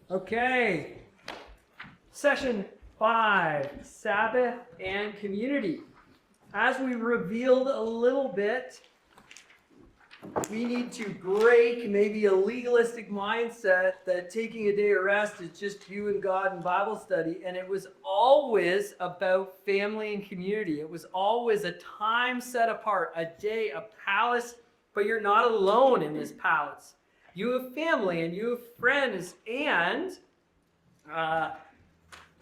Okay, session 5, Sabbath and community. As we revealed a little bit, we need to break maybe a legalistic mindset that taking a day of rest is just you and God and Bible study. And it was always about family and community. It was always a time set apart, a day, a palace, but you're not alone in this palace. You have family and you have friends, and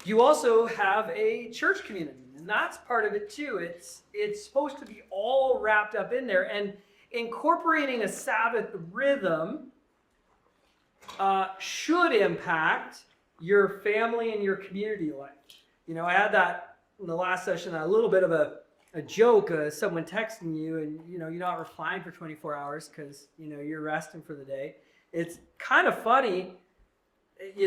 you also have a church community, and that's part of it too. It's supposed to be all wrapped up in there, and incorporating a Sabbath rhythm should impact your family and your community life. You know, I had that in the last session, a little bit of a joke, someone texting you and, you're not replying for 24 hours because, you're resting for the day. It's kind of funny,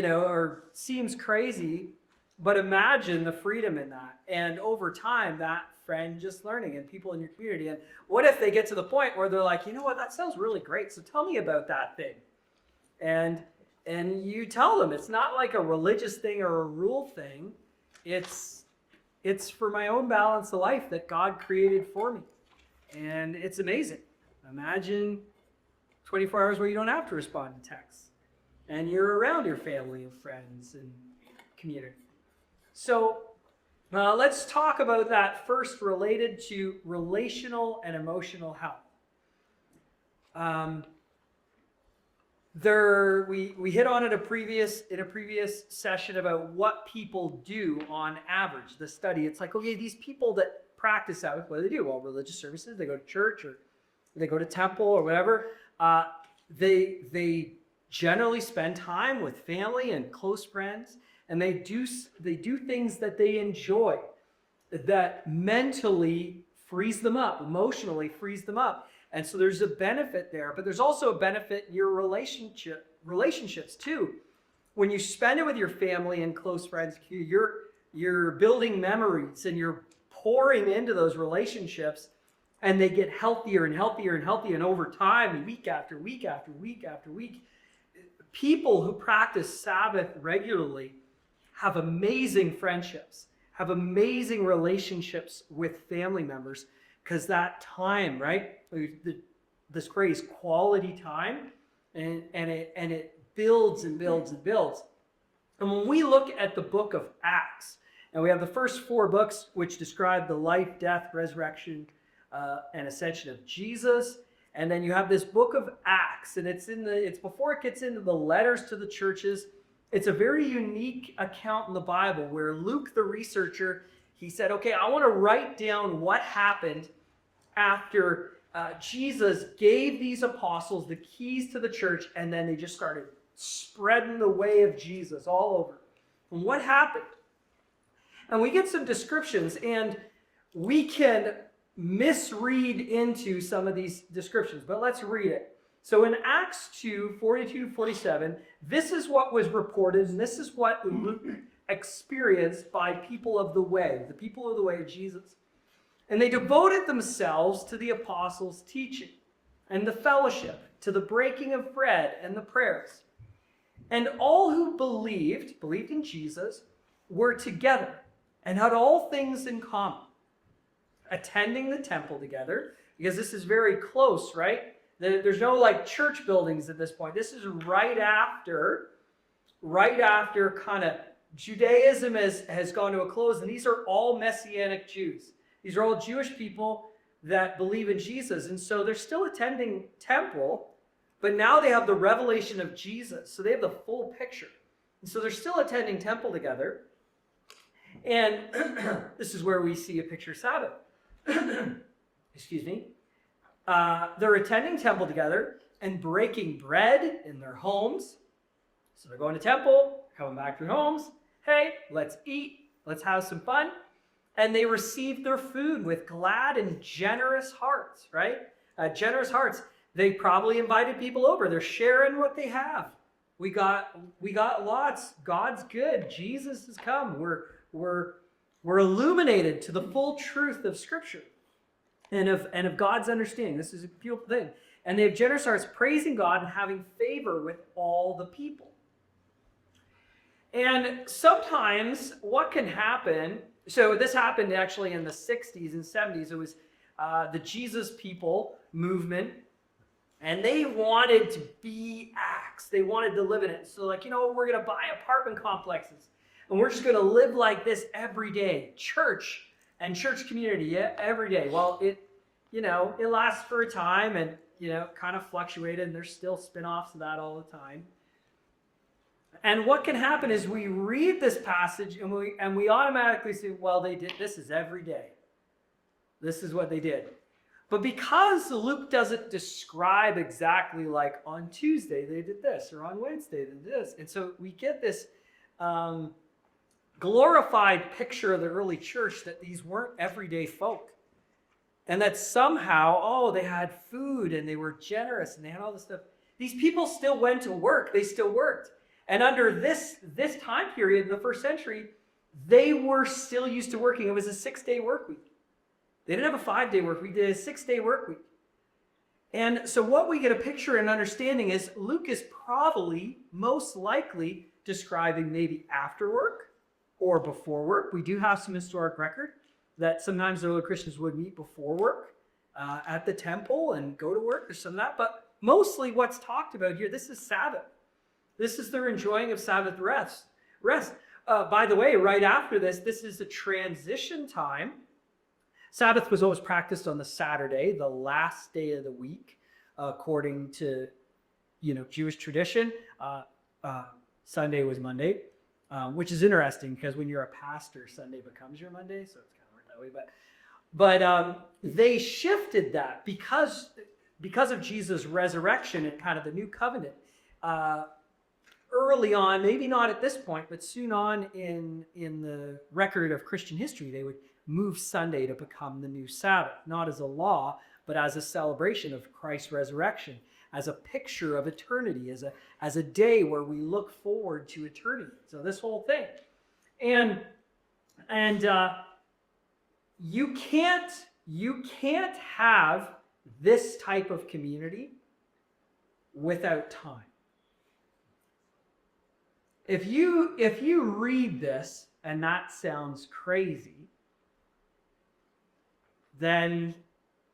or seems crazy, but imagine the freedom in that. And over time, that friend just learning and people in your community. And what if they get to the point where they're like, you know what, that sounds really great. So tell me about that thing. And you tell them it's not like a religious thing or a rule thing. It's for my own balance of life that God created for me. And it's amazing. Imagine 24 hours where you don't have to respond to texts. And you're around your family and friends and community. So let's talk about that first, related to relational and emotional health. We hit on it in a previous session about what people do on average. The study, it's like, okay, these people that practice Sabbath, what do they do? Well, religious services, they go to church or they go to temple or whatever. They generally spend time with family and close friends, and they do things that they enjoy, that mentally frees them up, emotionally frees them up. And so there's a benefit there, but there's also a benefit in your relationships too. When you spend it with your family and close friends, you're building memories and you're pouring into those relationships, and they get healthier and healthier and healthier. And over time, week after week after week after week, people who practice Sabbath regularly have amazing friendships, have amazing relationships with family members, because that time, right? This phrase, quality time, and it builds and builds and builds. And when we look at the book of Acts, and we have the first 4 books which describe the life, death, resurrection, and ascension of Jesus. And then you have this book of Acts, and it's before it gets into the letters to the churches. It's a very unique account in the Bible where Luke, the researcher, he said, okay, I want to write down what happened after Jesus gave these apostles the keys to the church, and then they just started spreading the way of Jesus all over. And what happened? And we get some descriptions, and we can misread into some of these descriptions, but let's read it. So in Acts 2, 42-47, this is what was reported, and this is what Luke experienced by people of the way, the people of the way of Jesus. And they devoted themselves to the apostles' teaching and the fellowship, to the breaking of bread and the prayers. And all who believed in Jesus, were together and had all things in common, attending the temple together, because this is very close, right? There's no like church buildings at this point. This is right after kind of Judaism has gone to a close, and these are all Messianic Jews. These are all Jewish people that believe in Jesus, and so they're still attending temple, but now they have the revelation of Jesus, so they have the full picture. And so they're still attending temple together, and this is where we see a picture of Sabbath. Excuse me. They're attending temple together and breaking bread in their homes. So they're going to temple, coming back to their homes. Hey, let's eat. Let's have some fun. And they received their food with glad and generous hearts, right? Generous hearts. They probably invited people over. They're sharing what they have. We got lots. God's good. Jesus has come. We're illuminated to the full truth of Scripture and of God's understanding. This is a beautiful thing. And they have generous hearts, praising God and having favor with all the people. And sometimes what can happen, so this happened actually in the 60s and 70s. It was the Jesus People movement, and they wanted to be Acts. They wanted to live in it. So, like, we're going to buy apartment complexes, and we're just going to live like this every day. Church and church community, yeah, every day. Well, it lasts for a time, and, kind of fluctuated, and there's still spin-offs of that all the time. And what can happen is we read this passage and we automatically say, well, they did this is every day. This is what they did. But because Luke doesn't describe exactly like on Tuesday they did this or on Wednesday they did this. And so we get this glorified picture of the early church that these weren't everyday folk. And that somehow, they had food and they were generous and they had all this stuff. These people still went to work. They still worked. And under this time period in the first century, they were still used to working. It was a 6-day work week. They didn't have a 5-day work week. They did a 6-day work week. And so what we get a picture and understanding is Luke is probably, most likely, describing maybe after work or before work. We do have some historic record that sometimes the early Christians would meet before work at the temple and go to work. There's some of that. But mostly what's talked about here, this is Sabbath. This is their enjoying of Sabbath rest. By the way, right after this is a transition time. Sabbath was always practiced on the Saturday, the last day of the week, according to Jewish tradition. Sunday was Monday, which is interesting because when you're a pastor, Sunday becomes your Monday, so it's kind of worked that way. But they shifted that because of Jesus' resurrection and kind of the new covenant. Early on, maybe not at this point, but soon on in the record of Christian history, they would move Sunday to become the new Sabbath, not as a law, but as a celebration of Christ's resurrection, as a picture of eternity, as a day where we look forward to eternity. So this whole thing. And you can't have this type of community without time. If you read this and that sounds crazy, then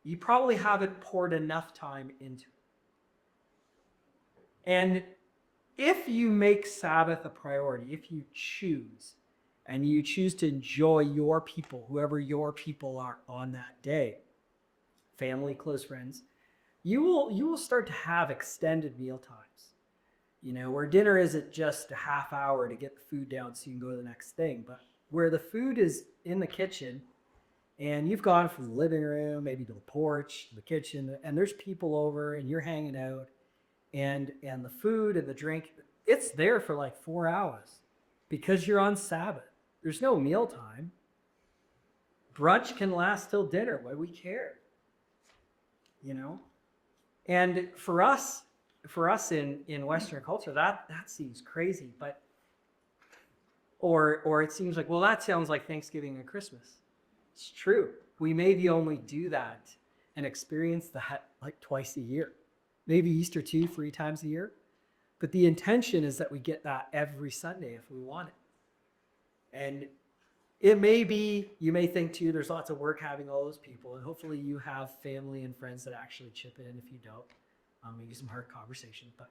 you probably haven't poured enough time into it. And if you make Sabbath a priority, if you choose, and you choose to enjoy your people, whoever your people are on that day, family, close friends, you will start to have extended meal times. Where dinner isn't just a half hour to get the food down so you can go to the next thing, but where the food is in the kitchen and you've gone from the living room, maybe to the porch, to the kitchen, and there's people over and you're hanging out and the food and the drink, it's there for like 4 hours because you're on Sabbath. There's no meal time. Brunch can last till dinner. Why do we care? And for us in Western culture, that seems crazy, but or it seems like, well, that sounds like Thanksgiving and Christmas. It's true. We maybe only do that and experience that like twice a year, maybe Easter 2-3 times a year. But the intention is that we get that every Sunday if we want it. And it may be, you may think too, there's lots of work having all those people, and hopefully you have family and friends that actually chip in. If you don't, maybe some hard conversation. But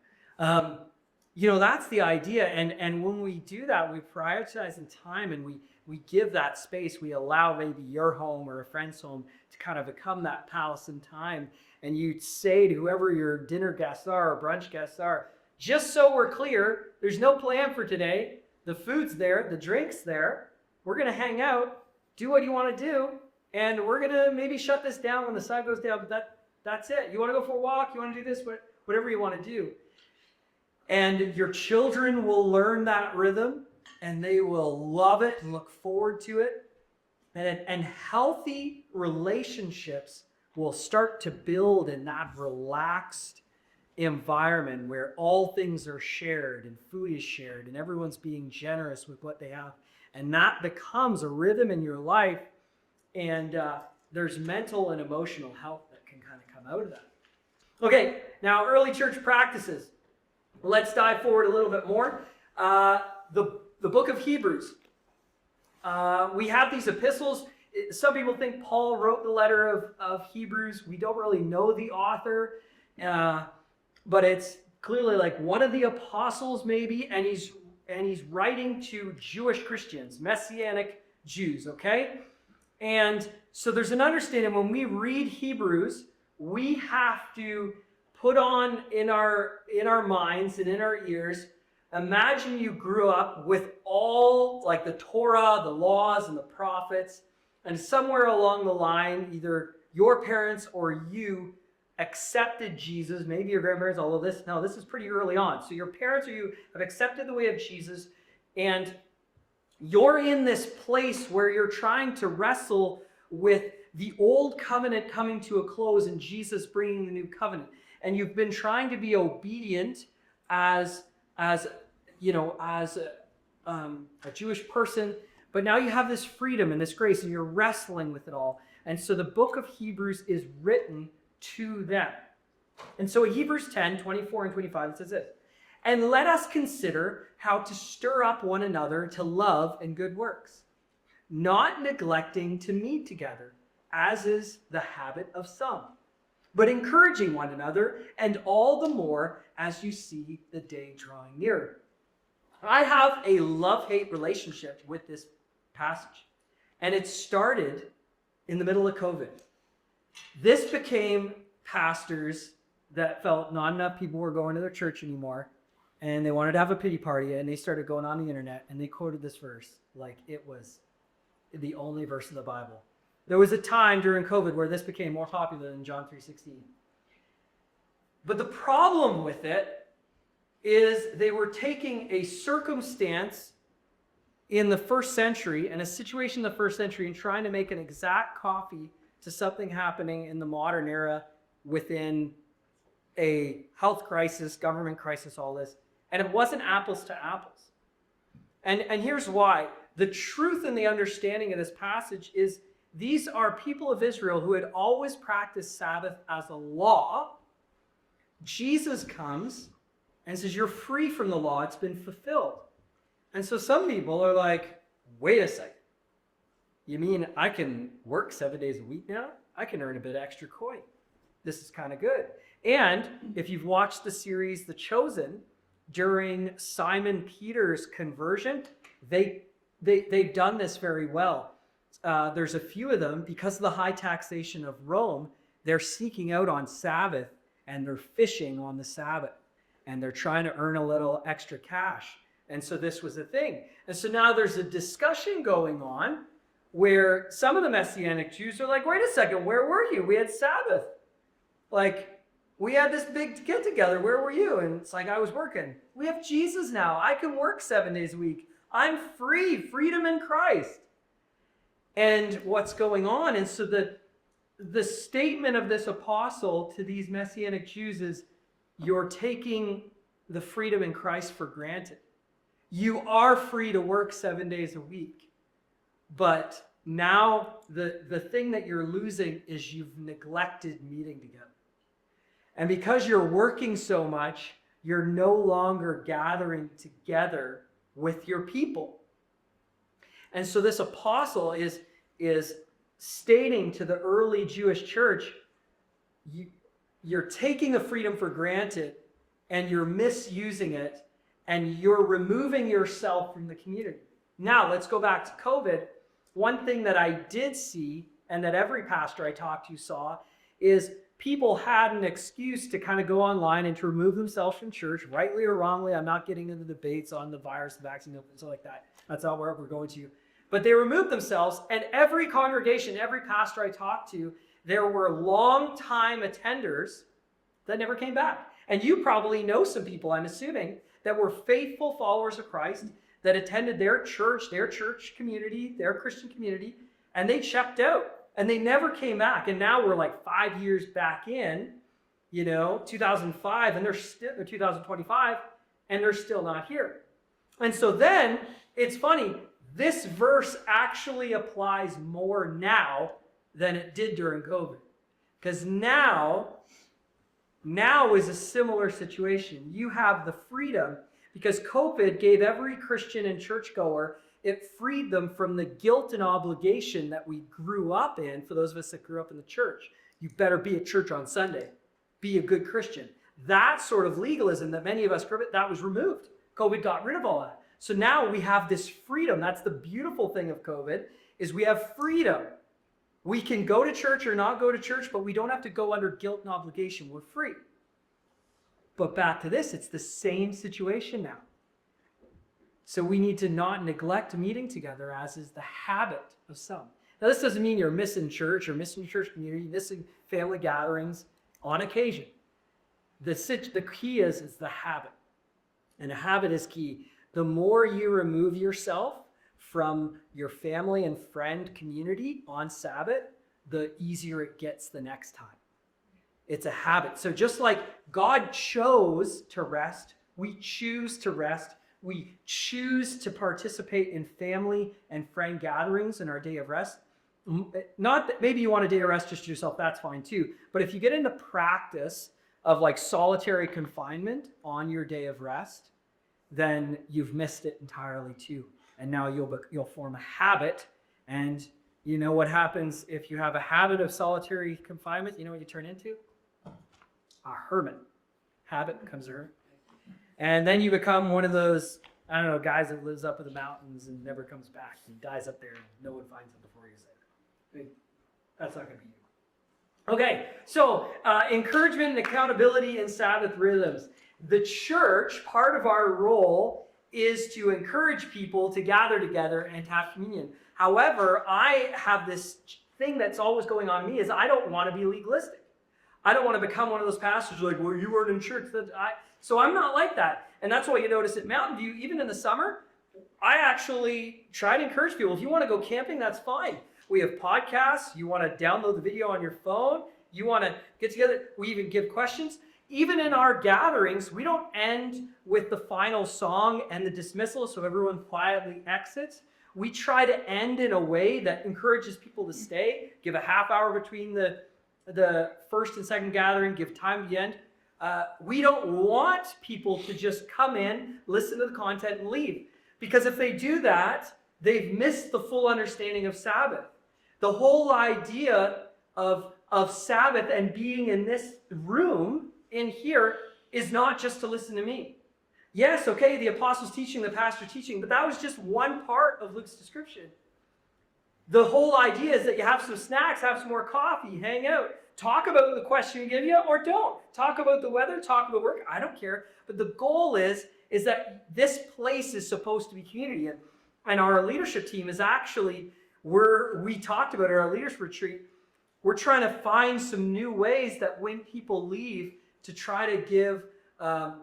that's the idea. And when we do that, we prioritize in time, and we give that space. We allow maybe your home or a friend's home to kind of become that palace in time. And you say to whoever your dinner guests are or brunch guests are, just so we're clear, there's no plan for today. The food's there, the drink's there. We're going to hang out, do what you want to do, and we're going to maybe shut this down when the sun goes down. But that's it. You want to go for a walk? You want to do this? Whatever you want to do. And your children will learn that rhythm, and they will love it and look forward to it. And healthy relationships will start to build in that relaxed environment where all things are shared and food is shared and everyone's being generous with what they have. And that becomes a rhythm in your life, and there's mental and emotional health that can kind of come out of that. Okay, now early church practices. Let's dive forward a little bit more. The the book of Hebrews. We have these epistles. Some people think Paul wrote the letter of Hebrews. We don't really know the author, but it's clearly like one of the apostles maybe, and he's writing to Jewish Christians, Messianic Jews, okay? And so there's an understanding when we read Hebrews, we have to put on in our minds and in our ears, imagine you grew up with all like the Torah, the laws, and the prophets, and somewhere along the line, either your parents or you accepted Jesus, maybe your grandparents, all of this. No, this is pretty early on. So your parents or you have accepted the way of Jesus, and you're in this place where you're trying to wrestle with the old covenant coming to a close and Jesus bringing the new covenant. And you've been trying to be obedient as a Jewish person, but now you have this freedom and this grace and you're wrestling with it all. And so the book of Hebrews is written to them. And so in Hebrews 10, 24 and 25, it says this, "And let us consider how to stir up one another to love and good works, not neglecting to meet together, as is the habit of some, but encouraging one another, and all the more as you see the day drawing nearer." I have a love-hate relationship with this passage, and it started in the middle of COVID. This became pastors that felt not enough people were going to their church anymore, and they wanted to have a pity party, and they started going on the internet, and they quoted this verse like it was the only verse in the Bible. There was a time during COVID where this became more popular than John 3:16. But the problem with it is they were taking a circumstance in the first century and a situation in the first century and trying to make an exact copy to something happening in the modern era within a health crisis, government crisis, all this. And it wasn't apples to apples. And here's why. The truth and the understanding of this passage is these are people of Israel who had always practiced Sabbath as a law. Jesus comes and says, you're free from the law. It's been fulfilled. And so some people are like, wait a second. You mean I can work 7 days a week now? I can earn a bit extra coin. This is kind of good. And if you've watched the series The Chosen, during Simon Peter's conversion, they've done this very well. There's a few of them, because of the high taxation of Rome, they're sneaking out on Sabbath and they're fishing on the Sabbath. And they're trying to earn a little extra cash. And so this was a thing. And so now there's a discussion going on where some of the Messianic Jews are like, wait a second, where were you? We had Sabbath. Like, we had this big get together. Where were you? And it's like, I was working. We have Jesus now. I can work 7 days a week. I'm free. Freedom in Christ. And what's going on? And so the statement of this apostle to these Messianic Jews is, you're taking the freedom in Christ for granted. You are free to work 7 days a week. But now the thing that you're losing is you've neglected meeting together. And because you're working so much, you're no longer gathering together with your people. And so this apostle is stating to the early Jewish church, you're taking the freedom for granted and you're misusing it and you're removing yourself from the community. Now, let's go back to COVID. One thing that I did see, and that every pastor I talked to saw, is people had an excuse to kind of go online and to remove themselves from church, rightly or wrongly. I'm not getting into debates on the virus, the vaccine, and stuff like that. That's not where we're going to. But they removed themselves, and every congregation, every pastor I talked to, there were long-time attenders that never came back. And you probably know some people, I'm assuming, that were faithful followers of Christ, that attended their church community, their Christian community, and they checked out. And they never came back. And now we're like 5 years back in, 2005, and they're still 2025, and they're still not here. And so then, it's funny, this verse actually applies more now than it did during COVID. Because now is a similar situation. You have the freedom, Because COVID gave every Christian and churchgoer, it freed them from the guilt and obligation that we grew up in. For those of us that grew up in the church, you better be at church on Sunday. Be a good Christian. That sort of legalism that many of us grew up, that was removed. COVID got rid of all that. So now we have this freedom. That's the beautiful thing of COVID, is we have freedom. We can go to church or not go to church, but we don't have to go under guilt and obligation. We're free. But back to this, it's the same situation now. So we need to not neglect meeting together, as is the habit of some. Now, this doesn't mean you're missing church or missing church community, missing family gatherings on occasion. The key is the habit. And a habit is key. The more you remove yourself from your family and friend community on Sabbath, the easier it gets the next time. It's a habit. So just like God chose to rest, we choose to rest. We choose to participate in family and friend gatherings in our day of rest. Not that maybe you want a day of rest just yourself, that's fine too. But if you get into practice of like solitary confinement on your day of rest, then you've missed it entirely too. And now you'll form a habit. And you know what happens if you have a habit of solitary confinement? You know what you turn into? A hermit. Habit becomes a hermit. And then you become one of those, I don't know, guys that lives up in the mountains and never comes back. He dies up there and no one finds him before he's there. I mean, that's not going to be you. Okay, so encouragement and accountability in Sabbath rhythms. The church, part of our role is to encourage people to gather together and to have communion. However, I have this thing that's always going on in me is I don't want to be legalistic. I don't want to become one of those pastors like, well, you weren't in church. So I'm not like that. And that's why you notice at Mountain View, even in the summer, I actually try to encourage people. If you want to go camping, that's fine. We have podcasts. You want to download the video on your phone. You want to get together. We even give questions. Even in our gatherings, we don't end with the final song and the dismissal so everyone quietly exits. We try to end in a way that encourages people to stay, give a half hour between the first and second gathering, give time at the end. We don't want people to just come in, listen to the content, and leave. Because if they do that, they've missed the full understanding of Sabbath. The whole idea of Sabbath and being in this room, in here, is not just to listen to me. Yes, okay, the apostles teaching, the pastor teaching, but that was just one part of Luke's description. The whole idea is that you have some snacks, have some more coffee, hang out, talk about the question we give you, or don't. Talk about the weather, talk about work, I don't care. But the goal is that this place is supposed to be community. And our leadership team is actually, we talked about at our leaders retreat, we're trying to find some new ways that when people leave to try to give, well,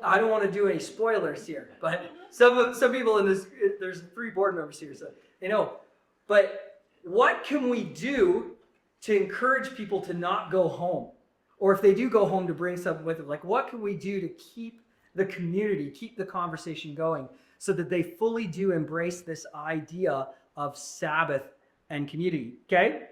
I don't want to do any spoilers here, but some people in this, there's 3 board members here, so they know. But what can we do to encourage people to not go home? Or if they do go home, to bring something with them. Like, what can we do to keep the community, keep the conversation going so that they fully do embrace this idea of Sabbath and community, okay?